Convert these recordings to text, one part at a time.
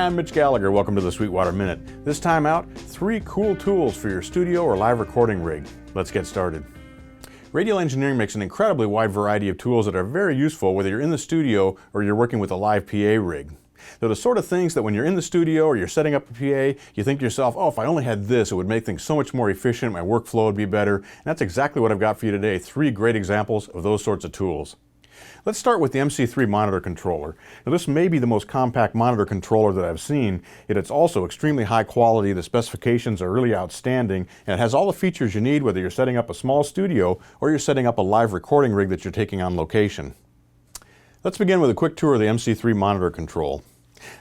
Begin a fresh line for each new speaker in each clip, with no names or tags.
I'm Mitch Gallagher. Welcome to the Sweetwater Minute. This time out, 3 cool tools for your studio or live recording rig. Let's get started. Radial Engineering makes an incredibly wide variety of tools that are very useful whether you're in the studio or you're working with a live PA rig. They're the sort of things that when you're in the studio or you're setting up a PA, you think to yourself, oh, if I only had this, it would make things so much more efficient, my workflow would be better. And that's exactly what I've got for you today, 3 great examples of those sorts of tools. Let's start with the MC3 monitor controller. Now, this may be the most compact monitor controller that I've seen, yet it's also extremely high quality. The specifications are really outstanding, and it has all the features you need whether you're setting up a small studio or you're setting up a live recording rig that you're taking on location. Let's begin with a quick tour of the MC3 monitor control.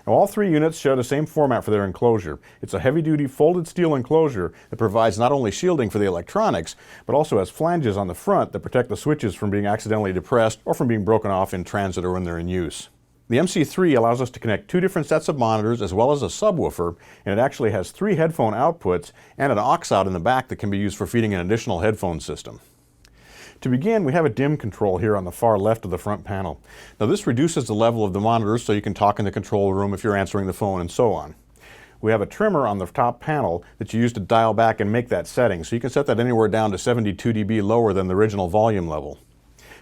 Now, all 3 units share the same format for their enclosure. It's a heavy-duty folded steel enclosure that provides not only shielding for the electronics, but also has flanges on the front that protect the switches from being accidentally depressed or from being broken off in transit or when they're in use. The MC3 allows us to connect 2 different sets of monitors as well as a subwoofer, and it actually has 3 headphone outputs and an aux out in the back that can be used for feeding an additional headphone system. To begin, we have a dim control here on the far left of the front panel. Now, this reduces the level of the monitors so you can talk in the control room if you're answering the phone and so on. We have a trimmer on the top panel that you use to dial back and make that setting, so you can set that anywhere down to 72 dB lower than the original volume level.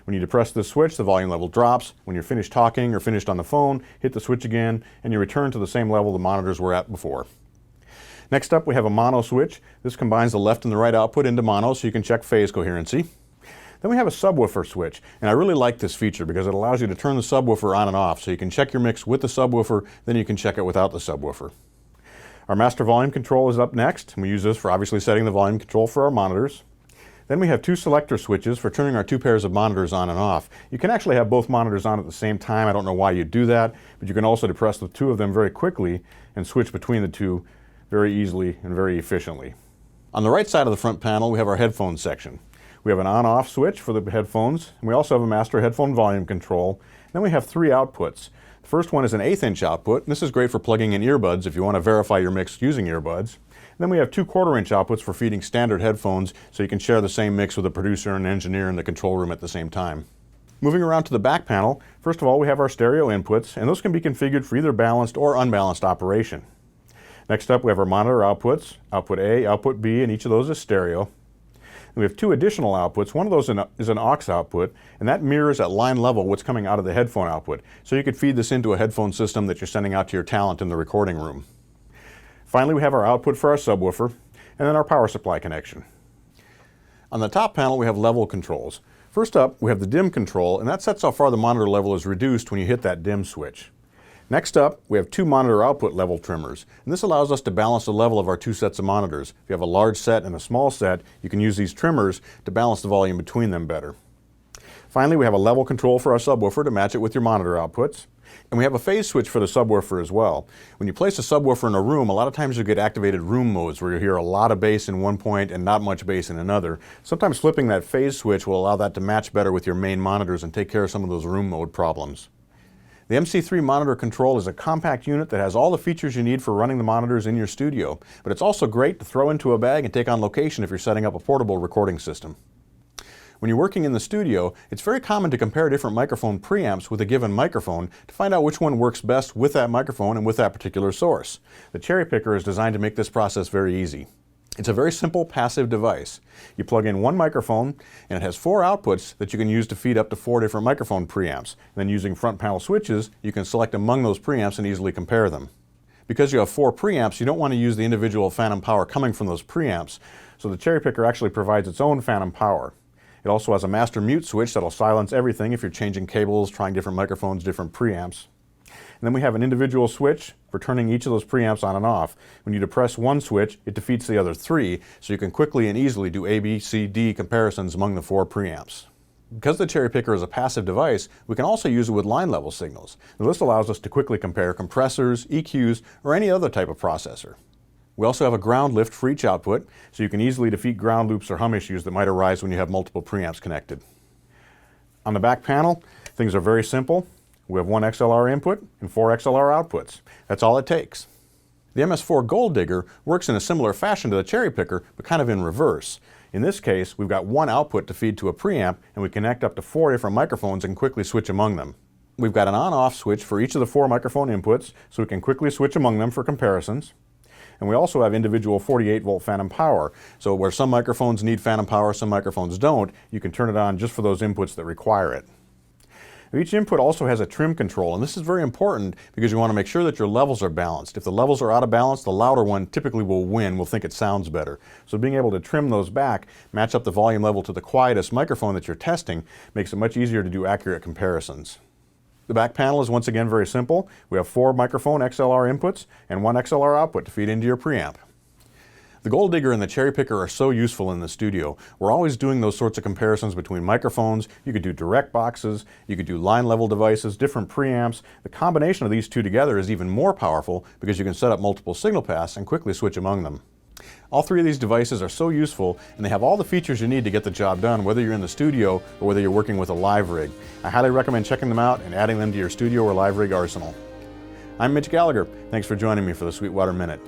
When you depress this switch, the volume level drops. When you're finished talking or finished on the phone, hit the switch again and you return to the same level the monitors were at before. Next up, we have a mono switch. This combines the left and the right output into mono so you can check phase coherency. Then we have a subwoofer switch, and I really like this feature because it allows you to turn the subwoofer on and off, so you can check your mix with the subwoofer, then you can check it without the subwoofer. Our master volume control is up next, and we use this for obviously setting the volume control for our monitors. Then we have 2 selector switches for turning our 2 pairs of monitors on and off. You can actually have both monitors on at the same time. I don't know why you do that, but you can also depress the 2 of them very quickly and switch between the 2 very easily and very efficiently. On the right side of the front panel, we have our headphone section. We have an on-off switch for the headphones, and we also have a master headphone volume control. Then we have 3 outputs. The first one is an 1/8 inch output, and this is great for plugging in earbuds if you want to verify your mix using earbuds. And then we have 2 1/4 inch outputs for feeding standard headphones, so you can share the same mix with a producer and engineer in the control room at the same time. Moving around to the back panel, first of all we have our stereo inputs, and those can be configured for either balanced or unbalanced operation. Next up we have our monitor outputs, output A, output B, and each of those is stereo. We have 2 additional outputs. One of those is an aux output, and that mirrors at line level what's coming out of the headphone output. So you could feed this into a headphone system that you're sending out to your talent in the recording room. Finally, we have our output for our subwoofer, and then our power supply connection. On the top panel, we have level controls. First up, we have the dim control, and that sets how far the monitor level is reduced when you hit that dim switch. Next up, we have 2 monitor output level trimmers, and this allows us to balance the level of our 2 sets of monitors. If you have a large set and a small set, you can use these trimmers to balance the volume between them better. Finally, we have a level control for our subwoofer to match it with your monitor outputs, and we have a phase switch for the subwoofer as well. When you place a subwoofer in a room, a lot of times you get activated room modes where you hear a lot of bass in one point and not much bass in another. Sometimes flipping that phase switch will allow that to match better with your main monitors and take care of some of those room mode problems. The MC3 monitor control is a compact unit that has all the features you need for running the monitors in your studio, but it's also great to throw into a bag and take on location if you're setting up a portable recording system. When you're working in the studio, it's very common to compare different microphone preamps with a given microphone to find out which one works best with that microphone and with that particular source. The cherry picker is designed to make this process very easy. It's a very simple passive device. You plug in 1 microphone and it has 4 outputs that you can use to feed up to 4 different microphone preamps. And then using front panel switches, you can select among those preamps and easily compare them. Because you have 4 preamps, you don't want to use the individual phantom power coming from those preamps, so the cherry picker actually provides its own phantom power. It also has a master mute switch that'll silence everything if you're changing cables, trying different microphones, different preamps. And then we have an individual switch for turning each of those preamps on and off. When you depress one switch, it defeats the other 3, so you can quickly and easily do A, B, C, D comparisons among the 4 preamps. Because the cherry picker is a passive device, we can also use it with line level signals. Now, this allows us to quickly compare compressors, EQs, or any other type of processor. We also have a ground lift for each output, so you can easily defeat ground loops or hum issues that might arise when you have multiple preamps connected. On the back panel, things are very simple. We have 1 XLR input and 4 XLR outputs. That's all it takes. The MS4 Gold Digger works in a similar fashion to the cherry picker, but kind of in reverse. In this case, we've got 1 output to feed to a preamp, and we connect up to 4 different microphones and quickly switch among them. We've got an on-off switch for each of the 4 microphone inputs, so we can quickly switch among them for comparisons. And we also have individual 48-volt phantom power. So where some microphones need phantom power, some microphones don't, you can turn it on just for those inputs that require it. Each input also has a trim control, and this is very important because you want to make sure that your levels are balanced. If the levels are out of balance, the louder one typically will win, will think it sounds better. So being able to trim those back, match up the volume level to the quietest microphone that you're testing, makes it much easier to do accurate comparisons. The back panel is once again very simple. We have 4 microphone XLR inputs and 1 XLR output to feed into your preamp. The Gold Digger and the Cherry Picker are so useful in the studio. We're always doing those sorts of comparisons between microphones. You could do direct boxes, you could do line level devices, different preamps. The combination of these two together is even more powerful because you can set up multiple signal paths and quickly switch among them. All 3 of these devices are so useful, and they have all the features you need to get the job done, whether you're in the studio or whether you're working with a live rig. I highly recommend checking them out and adding them to your studio or live rig arsenal. I'm Mitch Gallagher. Thanks for joining me for the Sweetwater Minute.